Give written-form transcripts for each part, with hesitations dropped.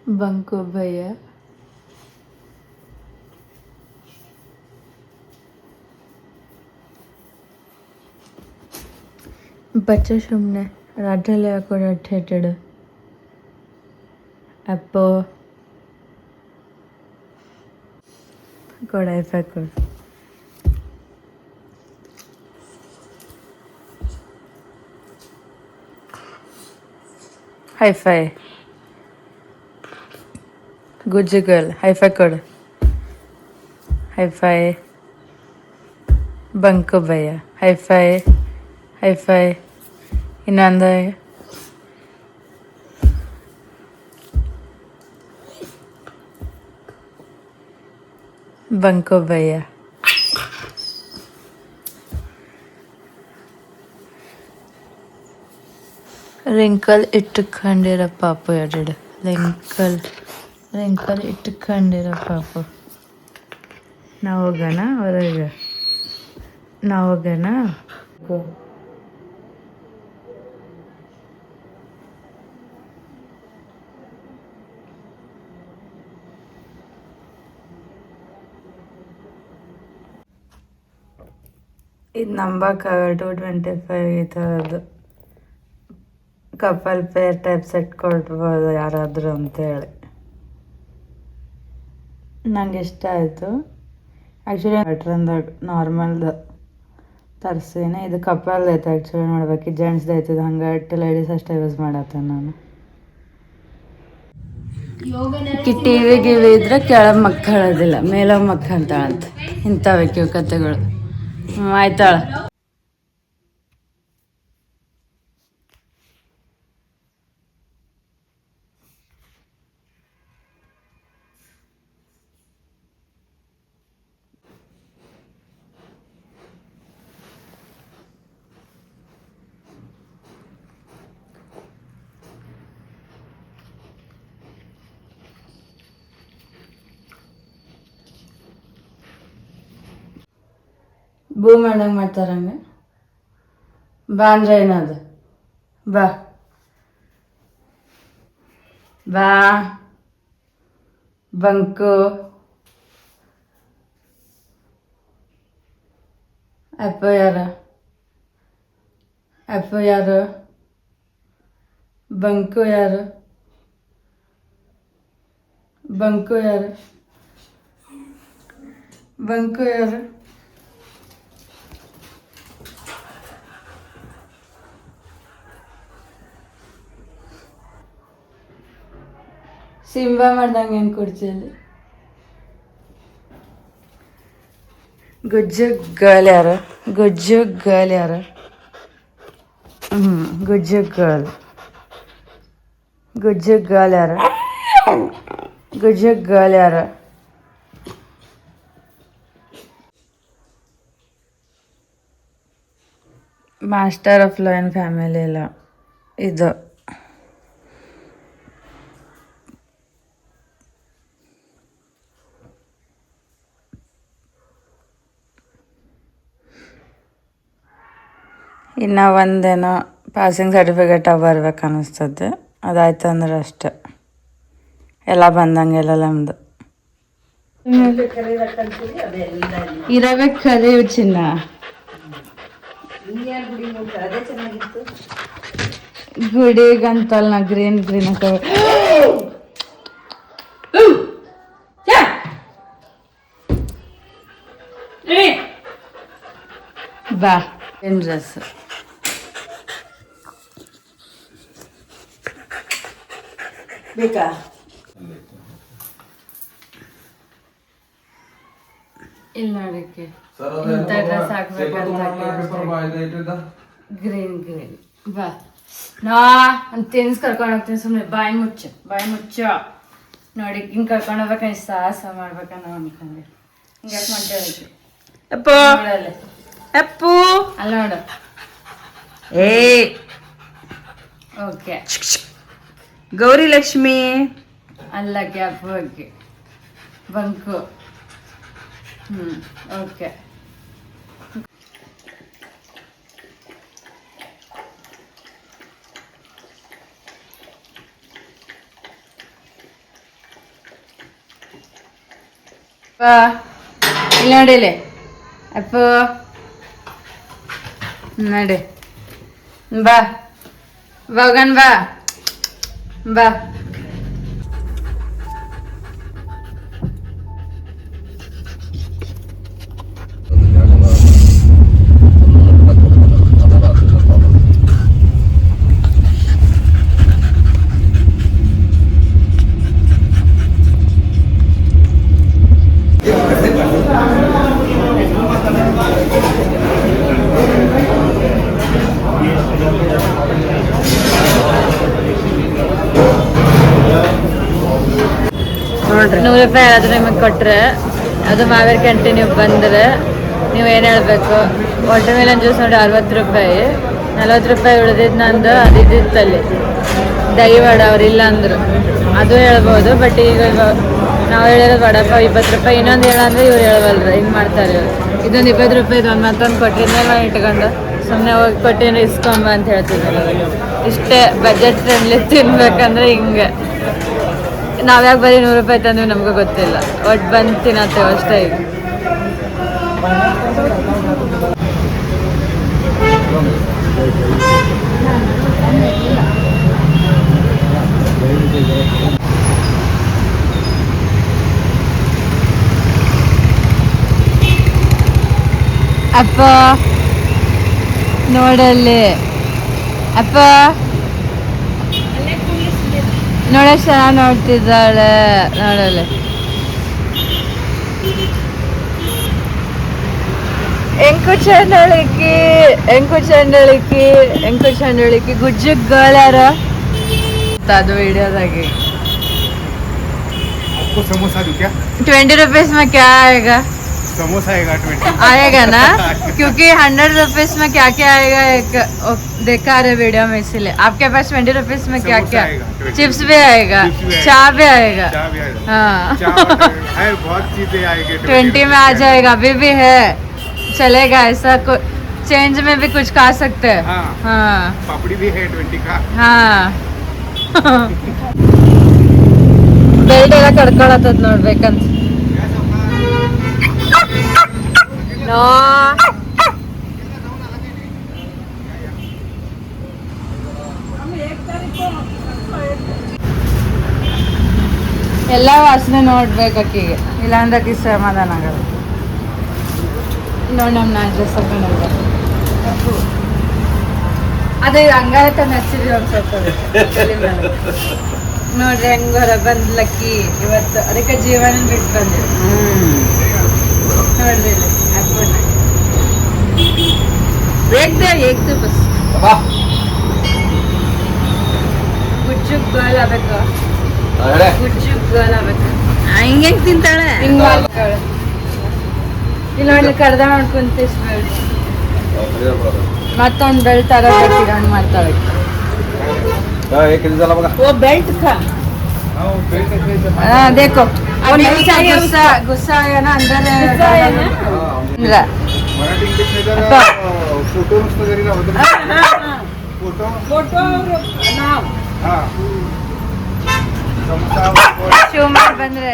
Bunk bhaiya. ಬಚ್ಚ ಸುಮ್ಮನೆ ರಾತ್ರಿಯಲ್ಲಿ ಹಾಕೊಂಡು ಅಟ್ಟೆಟೆಡ್ ಅಪ್ಪ ಕೊಡ ಎಫೆಕ್ಟ್ ಕೊಡು. ಹೈಫೈ ಗುಜ್ಜು ಗರ್ಲ್ ಹೈಫೈ ಕೊಡು. ಹೈಫೈ ಬಂಕು ಭಯ್ಯ. ಹೈಫೈ ಹೈಫೈ ಇನ್ನೊಂದು ಬಂಕು ಭಯ್ಯ. ರಿಂಕಲ್ ಇಟ್ಟುಕೊಂಡಿರೋ ಪಾಪು ಎರಡು ರಿಂಕಲ್ ಇಟ್ಟುಕೊಂಡಿರೋ ಪಾಪು. ನಾವು ಹೋಗೋಣ ಹೊರಗೆ, ನಾವು ಹೋಗೋಣ. ಇದು ನಂಬಕ್ಕಾಗ 225 ಈ ಥರದ್ದು ಕಪಲ್ ಪೇರ್ ಟೈಪ್ ಸೆಟ್ ಕೊಡ್ಬೋದು ಯಾರಾದರೂ ಅಂತೇಳಿ ನಂಗೆ ಇಷ್ಟ ಆಯಿತು. ಆ್ಯಕ್ಚುಲಿ ಬೆಟ್ರಂದಾಗ ನಾರ್ಮಲ್ದು ತರಿಸೀನಿ. ಇದು ಕಪಲ್ದು ಐತೆ ಆ್ಯಕ್ಚುಲಿ ನೋಡ್ಬೇಕು. ಜೆಂಟ್ಸ್ದು ಐತಿದ್ದು ಹಂಗೆ ಲೇಡೀಸ್ ಅಷ್ಟೇ ಯೂಸ್ ಮಾಡತ್ತೆ. ನಾನು ಟಿ ವಿ ಗಿವಿ ಇದ್ರೆ ಕೆಳಗೆ ಮಕ್ಕಳೋದಿಲ್ಲ, ಮೇಲೆ ಮಕ್ಕಂತಾಳಂತ. ಇಂಥವೆ ಕ್ಯೂ ಕತೆಗಳು. ಆಯ್ತಾಳ. ಬೂ ಮಾಡಂಗೆ ಮಾಡ್ತಾರಂಗೆ. ಬಾ ಅಂದ್ರೆ ಏನದು? ಬಾ ಬಾ ಬಂಕು ಅಪ್ಪ ಯಾರು ಬಂಕು ಯಾರು ಸಿಂಬಾ ಮಾಡ್ದಂಗೆ ಏನು ಕೊಡ್ತೀಯಲ್ಲಿ. ಗುಜ್ಜು ಗರ್ಲ್ ಯಾರು? ಗುಜ್ಜು ಗರ್ಲ್ ಯಾರು? ಗುಜ್ಜು ಗರ್ಲ್ ಯಾರು? ಮಾಸ್ಟರ್ ಆಫ್ ಲಯನ್ ಫ್ಯಾಮಿಲಿ ಇಲ್ಲ ಇದು. ಇನ್ನು ಒಂದೇನೋ ಪಾಸಿಂಗ್ ಸರ್ಟಿಫಿಕೇಟ್ ಬರ್ಬೇಕು ಅನ್ನಿಸ್ತದೆ. ಅದಾಯ್ತು ಅಂದ್ರೆ ಅಷ್ಟೆ, ಎಲ್ಲ ಬಂದಂಗೆಲ್ಲ ನಮ್ಮದು ಇರಬೇಕು. ಕರೀವು ಚಿನ್ನ. ಗುಡಿಗಂತಲ್ಲ ಗ್ರೀನ್ ಬಾ. ಏನು ಡ್ರೆಸ್ ಬೇಕಾ? ಇಲ್ಲ ನೋಡಕ್ಕೆ ಇಂಥ ಡ್ರೆಸ್ ಹಾಕ್ಬೇಕಂತ ಗ್ರೀನ್ ಬಾ. ನಾ ಅಂತ ತಿನ್ಸ್ ಕರ್ಕೊಂಡು ಹೋಗ್ತೀನಿ. ಸುಮ್ಮನೆ ಬಾಯಿ ಮುಚ್ಚ ನೋಡಿ. ಹಿಂಗೆ ಕರ್ಕೊಂಡು ಹೋಗ್ಬೇಕಂತ ಸಾಹಸ ಮಾಡ್ಬೇಕನ್ನೋ ಅನ್ಕೊಂಡೆ. ಹಿಂಗೆ ಮಾಡ್ತೇವೆ ಅಪ್ಪು ಅಲ್ಲ ನೋಡು. ಓಕೆ ಗೌರಿ ಲಕ್ಷ್ಮಿ ಅಲ್ಲ ಗ್ಯಾಪ್ ಬಗ್ಗೆ ಬಂಕು. ಓಕೆ. ಇಲ್ಲಿ ನೋಡಿಲಿ ಅಪ್ಪ ನೋಡಿ ಬಾ ಹೋಗನ್ ಬಾ ಬಾ ₹100 ಯಾರಾದ್ರೂ ನಿಮಗೆ ಕೊಟ್ರೆ ಅದು ಮಾವೇರಿ ಕ್ಯಾಂಟೀನಿಗೆ ಬಂದರೆ ನೀವು ಏನು ಹೇಳಬೇಕು ವಾಟರ್ ಮೆಲನ್ ಜ್ಯೂಸ್ ನೋಡಿ ₹60 ₹40 ಉಳಿದಿದ್ದು ನಂದು ಅದು ಇದ್ದಿತ್ತಲ್ಲಿ ದಹಿ ವಡ ಅವ್ರು ಇಲ್ಲ ಅಂದರು ಅದು ಹೇಳ್ಬೋದು. ಬಟ್ ಈಗ ನಾವು ಹೇಳಿರೋದು ವಡಪಾವ್ ₹20 ಇನ್ನೊಂದು ಹೇಳಂದ್ರೆ ಇವ್ರು ಹೇಳವಲ್ರು ಹಿಂಗೆ ಮಾಡ್ತಾರೆ ಇವರು. ಇದೊಂದು ₹20 ಒಂದು ಮತ್ತೊಂದು ಕೊಟ್ಟಿದ್ಮೇಲೆ ಇಟ್ಕೊಂಡು ಸುಮ್ಮನೆ ಹೋಗಿ ಕೊಟ್ಟಿನ ಇಸ್ಕೊಂಬ ಅಂತ ಹೇಳ್ತಿದ್ರಲ್ಲ. ಇಷ್ಟೇ ಬಜೆಟ್ ಫ್ರೆಂಡ್ಲಿ ತಿನ್ಬೇಕಂದ್ರೆ ಹಿಂಗೆ ನಾವ್ಯಾಕೆ ಬರೀ ₹100 ತಂದ್ವಿ ನಮಗೂ ಗೊತ್ತಿಲ್ಲ. ಒಟ್ಟು ಬಂದು ತಿನ್ನತ್ತೇವೆ ಅಷ್ಟೇ. ಈಗ ಅಪ್ಪ ನೋಡಲ್ಲಿ ಅಪ್ಪ ನೋಡಕ್ ಚೆನ್ನಾಗಿ ನೋಡ್ತಿದ್ದಾಳೆ ನೋಡಲ್ಲಿ. ಎಂಕು ಚಂಡಳಿಕಿ ಗುಜ್ಜು ಗರ್ಲ್ ಯಾರು ಅದು ವಿಡಿಯೋದಾಗಿ ₹20 में क्या आएगा? समोसा आएगा ना क्योंकि ₹100 में क्या क्या आएगा एक देखा रहे वीडियो में, इसीलिए आपके पास ₹20 में क्या क्या चिप्स भी आएगा, चाय भी आएगा. हाँ बहुत चीजें आएगी 20 में आ जाएगा. अभी भी है चलेगा ऐसा चेंज में भी कुछ खा सकते हैं. हाँ पापड़ी भी है 20 का. हाँ ಬೆಲ್ಟ್ ಎಲ್ಲ ಕಡ್ಕೊಳತ್ತದ ನೋಡ್ಬೇಕಂತ. ನೋ ಎಲ್ಲ ವಾಸನೆ ನೋಡ್ಬೇಕು ಅಕ್ಕಿಗೆ, ಇಲ್ಲಾಂದ್ರೆ ಅಕ್ಕಿ ಸಮಾಧಾನ ಆಗಲ್ಲ. ನೋಡಿ ನಮ್ಮ ನಾನು ಡ್ರೆಸ್ ಹಾಕೊಂಡಲ್ಲ ಅದೇ ಹಂಗಾರ ನಚ್ಚಿದ್ವಿ ಒಂದು ಸ್ವಲ್ಪ ನೋಡ್ರಿ ಹೆಂಗ್ ಹೊರ ಬಂದ್ಲಕ್ಕಿ ಇವತ್ತು. ಅದಕ್ಕೆ ಜೀವನ ಬಿಟ್ಟು ಬಂದಿವಿ ನೋಡ್ರಿ ಬಸ್ ಗುಜ್ಜು ಗಾಲ್ ಆಗ್ಬೇಕು, ಗುಜ್ಜು ಗಾಲ್ ಆಗ್ಬೇಕು. ಹಿಂಗೆ ತಿಂತಾಳೆ ಹಿಂಗ್ ಮಾಡ್ತಾಳೆ. ಇಲ್ಲಿ ನೋಡಿ ಕಡ್ದ ಮಾಡ್ಕೊಂತ ಮತ್ತೊಂದು ಬೆಲ್ಟ್ ತರ ಹಂಗ್ ಮಾಡ್ತಾಳೆ. वो बेल्ट था देखो गुस्सा आया ना अंदर मराठी इंग्लिश में जरा फोटो नुसतं जरी लावलं फोटो नाव हां ಶಿವಮಾರ್ ಬಂದ್ರೆ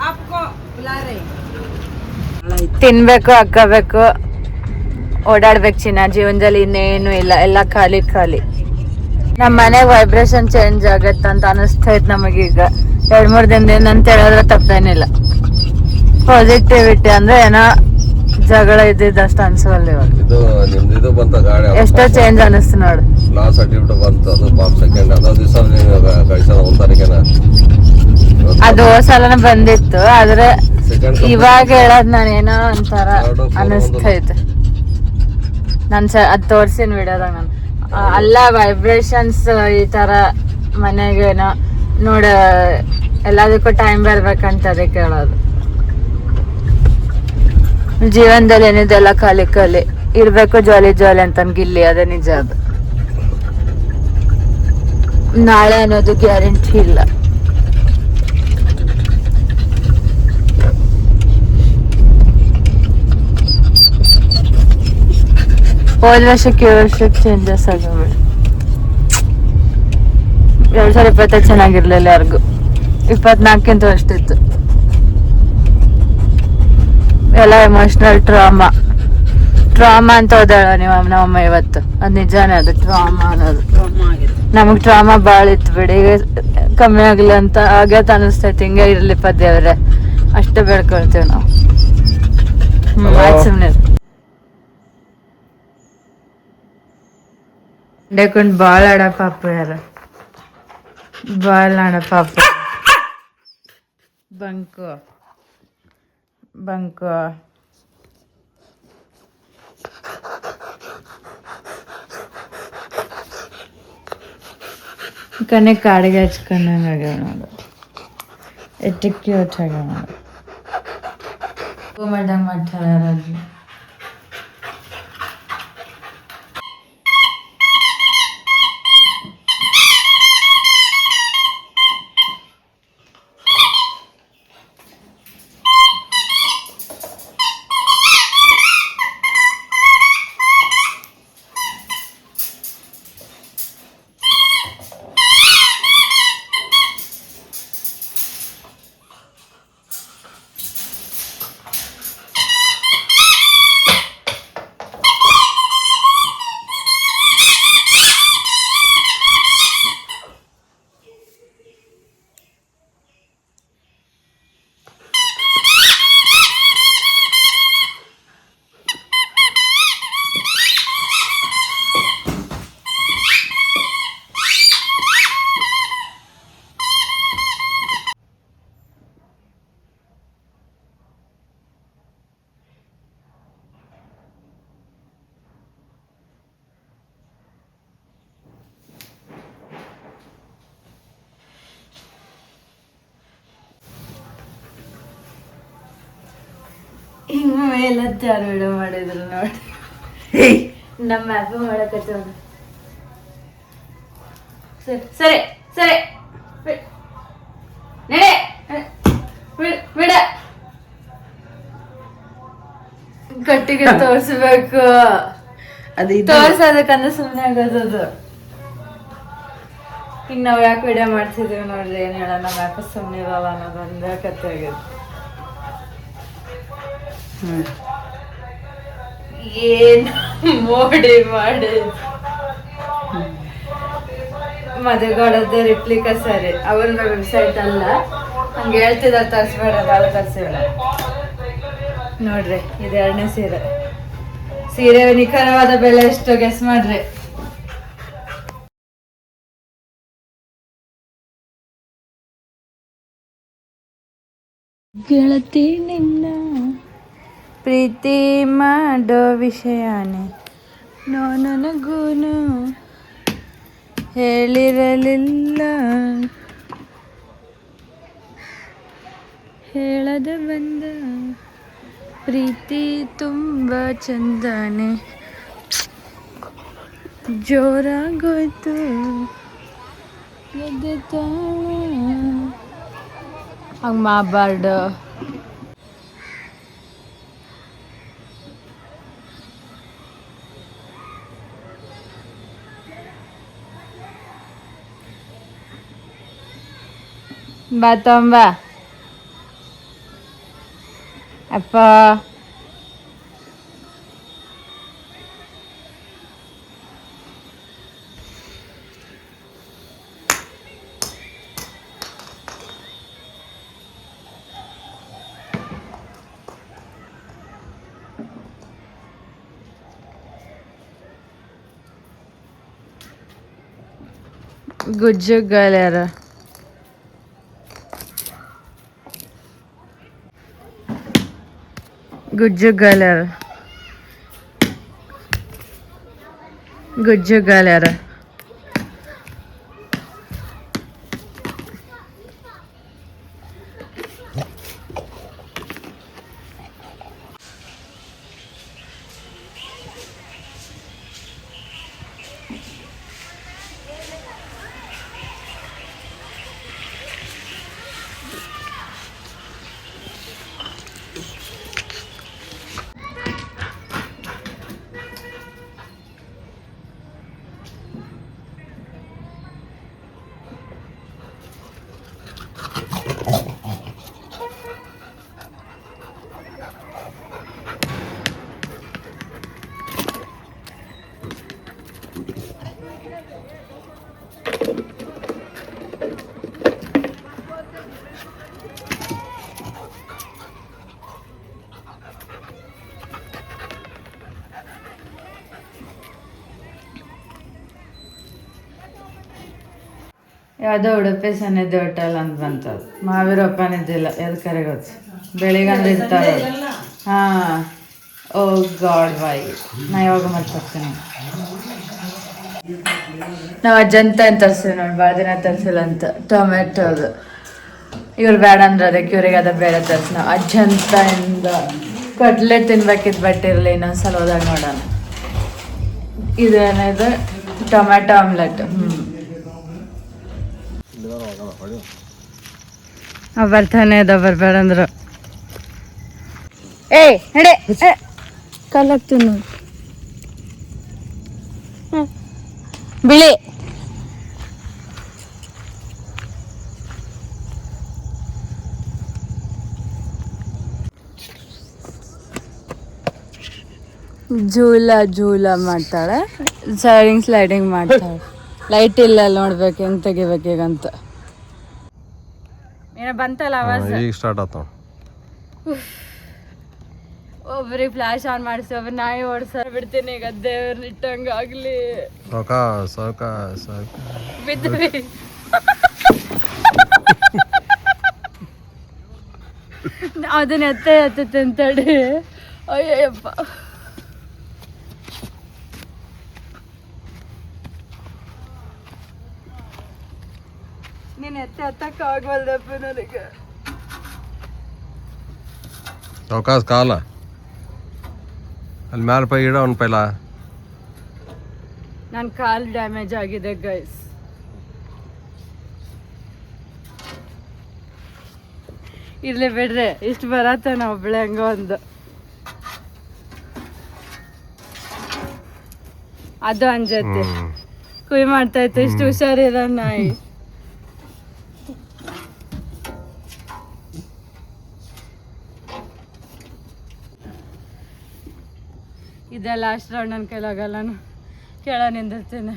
आपको बुला रहे ತಿನ್ಬೇಕು ಹಾಕಬೇಕು ಓಡಾಡ್ಬೇಕು ಚಿನ್ನ. ಜೀವನದಲ್ಲಿ ಇನ್ನೇನು ಇಲ್ಲ, ಎಲ್ಲ ಖಾಲಿ ಖಾಲಿ. ನಮ್ಮ ಮನೆಗೆ ವೈಬ್ರೇಷನ್ ಚೇಂಜ್ ಆಗತ್ತಂತ ಅನಿಸ್ತೈತ್ ನಮಗೀಗ. 2-3 ದಿನದಿಂದ ಅಂತ ಹೇಳಿದ್ರೆ ತಪ್ಪೇನಿಲ್ಲ. ಪಾಸಿಟಿವಿಟಿ ಅಂದ್ರೆ ಏನೋ ಜಗಳ ಇದ್ದಿದ್ದಷ್ಟು ಅನ್ಸವಲ್ಲ ಇವಾಗ. ಎಷ್ಟೋ ಚೇಂಜ್ ಅನಿಸ್ತು ನೋಡು. ಅದು ಸಲನ ಬಂದಿತ್ತು, ಆದ್ರೆ ಇವಾಗ ಹೇಳೋದ್ ನಾನೇನೋ ಒಂಥರ ಅನಿಸ್ತೈತೆ. ನಾನು ಅದು ತೋರ್ಸಿನ ವಿಡಿಯೋದಾಗ ನಾನು ಅಲ್ಲ ವೈಬ್ರೇಷನ್ಸ್ ಈ ತರ ಮನೆಗೇನೋ ನೋಡ ಎಲ್ಲದಕ್ಕೂ ಟೈಮ್ ಬರ್ಬೇಕಂತ ಅದಕ್ಕೆ ಹೇಳೋದು. ಜೀವನದಲ್ಲಿ ಏನಿದೆಲ್ಲ ಖಾಲಿ ಖಾಲಿ ಇರ್ಬೇಕು, ಜಾಲಿ ಜಾಲಿ ಅಂತ ಗಿಲ್ಲಿ, ಅದೇ ನಿಜ. ಅದು ನಾಳೆ ಅನ್ನೋದು ಗ್ಯಾರಂಟಿ ಇಲ್ಲ. ಹೋದ ವರ್ಷಕ್ಕೆ ಈ ವರ್ಷಕ್ಕೆ ಚೇಂಜಸ್ ಆಗಬೇಡಿ. 2025 ಚೆನ್ನಾಗಿರ್ಲಿಲ್ಲ ಯಾರಿಗೂ, 24ಕ್ಕಿಂತ ಅಷ್ಟಿತ್ತು. ಎಲ್ಲ ಎಮೋಷ್ನಲ್ ಟ್ರಾಮಾ ಅಂತ ಓದಾಳ ನಮ್ಮಮ್ಮ ಇವತ್ತು. ಅದು ನಿಜಾನೇ, ಅದು ಟ್ರಾಮಾ ಅನ್ನೋದು. ನಮಗ್ ಟ್ರಾಮಾ ಭಾಳ ಇತ್ತು ಬಿಡಿ, ಈಗ ಕಮ್ಮಿ ಆಗ್ಲಿ ಅಂತ ಆಗತ್ ಅನಿಸ್ತೈತಿ. ಹಿಂಗೆ ಇರ್ಲಿಪ್ಪ ದೇವ್ರೆ, ಅಷ್ಟೇ ಬೇಡ್ಕೊಳ್ತೀವಿ ನಾವು. ಆಯ್ತು ಸುಮ್ನೆ ಡೇಕೊಂಡು ಭಾಳ ಆಡ ಪಾಪು ಯಾರು ಭಾಳ ಆಡ ಪಾಪು. ಬಂಕು ಕಣ್ಣೆ ಕಾಡಿಗೆ ಹಚ್ಕೊಂಡಂಗೆ ಆಗ್ಯಾವ ನೋಡು, ಎಷ್ಟು ಕ್ಯೂಟ್ ಆಗ್ಯಾವ ನೋಡು. ಮಾಡ್ದಂಗೆ ಮಾಡ್ತಾರ ಯಾರಾದ್ರು. ಹಿಂಗ ಮೇಲತ್ತ ಯಾರು ವಿಡಿಯೋ ಮಾಡಿದ್ರು ನೋಡಿ. ನಮ್ಮ ಮ್ಯಾಪು ಮಾಡಕತ್ತೇವ. ಸರಿ ಸರಿ ಸರಿ ನಡೆ ಬಿಡ. ಕಟ್ಟಿಗೆ ತೋರ್ಸ್ಬೇಕು, ತೋರ್ಸೋದಕ್ಕಂದ್ರೆ ಸುಮ್ಮನೆ ಆಗೋದದು. ಈಗ ನಾವ್ ಯಾಕೆ ವಿಡಿಯೋ ಮಾಡ್ತಿದೀವಿ ನೋಡ್ರಿ, ಏನ್ ಹೇಳ, ನಮ್ಮ ಯಾಕೆ ಸುಮ್ಮನೆ ಇರಲ್ಲ ಅನ್ನೋದೊಂದ ಕತೆ ಆಗ್ಯದ. ಏನ್ ಮೋಡಿ ಮಾಡಿ ಮದುವೆಗಳದ್ದು ರಿಪ್ಲಿಕಾ ಸರಿ, ಅವ್ರ ವೆಬ್ಸೈಟ್ ಅಲ್ಲ, ಹಂಗೆ ಹೇಳ್ತಿದಾರೆ ತರ್ಸ್ಬೇಡ, ಯಾವ್ದು ತರ್ಸಿಲ್ಲ ನೋಡ್ರಿ. ಇದು 2ನೇ ಸೀರೆ ನಿಖರವಾದ ಬೆಲೆ ಎಷ್ಟು ಗೆಸ್ ಮಾಡ್ರಿ. ಗೆಳತಿ ನಿನ್ನ ಪ್ರೀತಿ ಮಾಡೋ ವಿಷಯನೇ ನನಗೂನು ಹೇಳಿರಲಿಲ್ಲ, ಹೇಳದ ಬಂದ ಪ್ರೀತಿ ತುಂಬ ಚಂದನೆ, ಜೋರಾಗೋಯ್ತು ಎದೆ ತಾಳ. ಹಂಗೆ ಮಾಡಬಾರ್ದು. ಬಾ ತೊಂಬ ಅಪ್ಪ. ಗುಜ್ಜು ಗಾಲ್ಯಾರ ಗುಜ್ಜು ಗಾಲ್ಯಾರ ಯಾವುದೋ ಉಡುಪಿ ಸನ್ನಿಧಿ ಹೋಟೆಲ್ ಅಂತ ಬಂತದ್ದು ಮಾವೀರಪ್ಪನ ಇದ್ದಿಲ್ಲ ಎದಕ್ಕರೆ ಗೊತ್ತು ಬೆಳಿಗ್ಗೆ ಇರ್ತಾರೆ ಹಾಂ ಓ ಗಾಡ್ ವೈ ನಾ ಯಾವಾಗ ಮರ್ತೋಗ್ತೀನಿ ನಾವು ಅಜ್ಜಂತ ಅಂತ ತರಿಸ್ತೀವಿ ನೋಡಿ ಭಾಳ ದಿನ ತರಿಸಿಲ್ಲ ಅಂತ ಟೊಮೆಟೊದು ಇವ್ರು ಬೇಡ ಅಂದ್ರೆ ಅದಕ್ಕೆ ಇವ್ರಿಗೆ ಅದು ಬೇರೆ ತರಿಸಿ ನಾವು ಅಜ್ಜಂತ ಇಂದ ಕಟ್ಲೆಟ್ ತಿನ್ಬೇಕಿದ್ದು ಬಟ್ ಇರಲಿ ಇನ್ನೊಂದ್ಸಲ ಹೋದಾಗ ನೋಡೋಣ ಇದೇನಿದೆ ಟೊಮೆಟೊ ಆಮ್ಲೆಟ್ ಬರ್ತಾನೆ ಅದ ಬರ್ಬೇಡ ಅಂದ್ರು ಏ ನಡೆ ಕಲ್ಲಾಗ್ತೀನಿ ನೋಡಿ ಬಿಳಿ ಜೂಲ ಮಾಡ್ತಾಳೆ ಸ್ಲೈಡಿಂಗ್ ಮಾಡ್ತಾಳೆ ಲೈಟ್ ಇಲ್ಲ ನೋಡ್ಬೇಕು ಹೆಂಗ್ ತೆಗಿಬೇಕು ಈಗಂತ ಏನೋ ಬಂತಲ್ಲ ಆವಾಜ್ ಈಗ ಸ್ಟಾರ್ಟ್ ಆತ ಒಬ್ರಿಗೆ ಫ್ಲಾಶ್ ಆನ್ ಮಾಡಿಸಿ ಒಬ್ರು ನಾಯಿ ಓಡಿಸ ಬಿಡ್ತೀನಿ ಈಗ ದೇವ್ರನ್ನ ಇಟ್ಟಂಗ ಆಗ್ಲಿ ಬಿದ್ವಿ ಅದನ್ನ ಎತ್ತ ತಿಂತಡಿ ಅಯ್ಯಪ್ಪ ನೀನ್ ಎತ್ತಕ್ಕ ಆಗವಲ್ದಪ್ಪ ನನಗೆ ಸಾವ್ಕಾಸ್ ಕಾಲ ಅಲ್ಲಿ ಮ್ಯಾಲ ಪೈ ಇಡ ಅವ್ನ ಪೈಲ ನನ್ನ ಕಾಲು ಡ್ಯಾಮೇಜ್ ಆಗಿದೆ ಗೈಸ್ ಇರ್ಲಿ ಬಿಡ್ರಿ ಇಷ್ಟು ಬರತ್ತ ನಾ ಒಬ್ಳೆ ಹಂಗ ಒಂದು ಅದು ಅಂಜತ್ತೆ ಕುಯ್ ಮಾಡ್ತಾ ಇತ್ತು ಇಷ್ಟು ಹುಷಾರಿಲ್ಲ ನಾಯಿ ಇದೇ ಲಾಸ್ಟ್ ರೌಂಡ್ ನನ್ನ ಕೈಲಾಗಲ್ಲ ನಾನು ಕೆಳ ನಿಂದಿರ್ತೀನಿ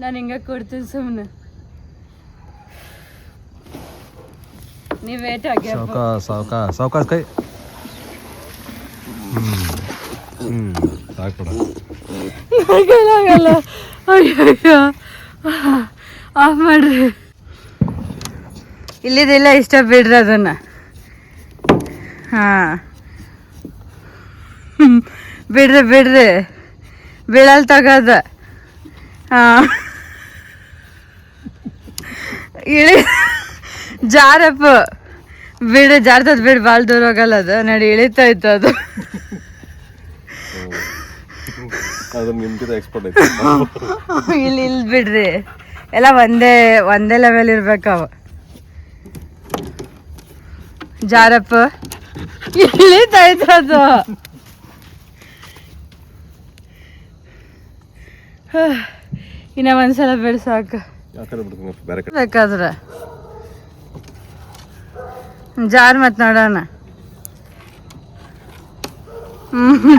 ನಾನು ಹಿಂಗೆ ಕೊಡ್ತೀನಿ ಸುಮ್ಮನೆ ನೀವು ವೇಟ್ ಆಗಿ ಸಾವ್ಕಾಸ್ ಕೈ ಸಾಕು ಕೈಲಾಗಲ್ಲ ಅಯ್ಯೋ ಆಫ್ ಮಾಡ್ರಿ ಇಲ್ಲಿದೆಲ್ಲ ಇಷ್ಟ ಬಿಡ್ರಿ ಅದನ್ನ ಹಾಂ ಬಿಡ್ರಿ ಬೀಳಲ್ ತಗದ ಹಾಂ ಇಳಿ ಜಾರಪ್ಪ ಬಿಡು ಜಾರ್ತದ ಬಿಡು ಭಾಳ ದೂರ ಹೋಗಲ್ಲ ಅದು ನಡಿ ಇಳಿತಾ ಇತ್ತು ಅದು ಇಲ್ಲಿ ಬಿಡ್ರಿ ಎಲ್ಲ ಒಂದೇ ಲೆವೆಲ್ ಇರ್ಬೇಕವ ಜಾರಪ್ಪ ಇಳಿತಾ ಇತ್ತು ಅದು ಇನ್ನ ಒಂದ್ಸಲ ಬಿಡು ಸಾಕು ಬೇಕಾದ್ರೆ ಜಾರ್ ಮತ್ ನೋಡೋಣ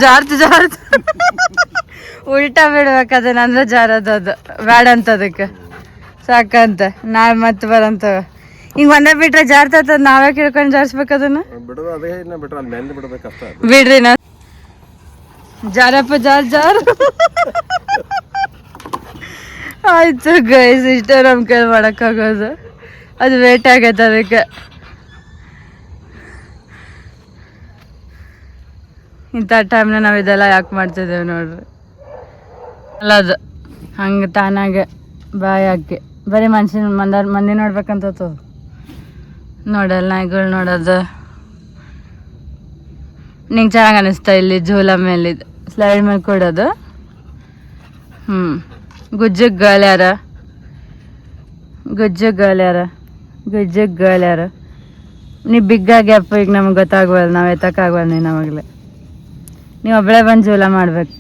ಜಾರ್ತು ಉಲ್ಟಾ ಬಿಡ್ಬೇಕದನ್ನ ಅಂದ್ರೆ ಜಾರದು ಅದು ಬ್ಯಾಡ ಅಂತ ಅದಕ್ಕೆ ಸಾಕಂತ ನಾವ್ ಮತ್ತೆ ಬರಂತ ಹಿಂಗ್ ಒಂದೇ ಬಿಟ್ರೆ ಜಾರ್ತದ ನಾವೇ ಕೇಳ್ಕೊಂಡು ಜಾರ್ಸ್ಬೇಕು ಅದನ್ನ ಬಿಡ್ರಿ ನಾ ಜಾರಪ್ಪ ಜಾರ್ ಆಯ್ತು ಗೈಸ್ ಇಷ್ಟ ನಮ್ ಕೈ ಮಾಡಕ್ಕಾಗೋದು ಅದು ವೇಟ್ ಆಗೈತೆ ಅದಕ್ಕೆ ಇಂಥ ಟೈಮ್ನ ನಾವು ಇದೆಲ್ಲ ಯಾಕೆ ಮಾಡ್ತಿದ್ದೇವೆ ನೋಡ್ರಿ ಅಲ್ಲ ಅದು ಹಂಗೆ ತಾನಾಗೆ ಬಾಯಿ ಹಾಕಿ ಬರೀ ಮಂದಿ ನೋಡ್ಬೇಕಂತ ನೋಡಲ್ಲ ನಾಯಿಗಳು ನೋಡೋದು ನಿಂಗೆ ಚೆನ್ನಾಗಿ ಅನ್ನಿಸ್ತಾ ಇಲ್ಲಿ ಜೂಲ ಮೇಲೆ ಸ್ಲೈಡ್ ಮೇಲೆ ಕೊಡೋದು ಗುಜ್ಜಗ್ ಗರ್ಲ್ ಯಾರ ನೀ ಬಿಗ್ಗಾಗ್ಯಪ್ಪ ಈಗ ನಮ್ಗೆ ಗೊತ್ತಾಗ್ವಲ್ಲ ನಾವು ಎತ್ತಕ್ಕಾಗ್ವಲ್ಲ ನೀನು ಅವಾಗಲೇ ನೀವು ಒಬ್ಬಳೇ ಬಂದು ಜೂಲ ಮಾಡ್ಬೇಕು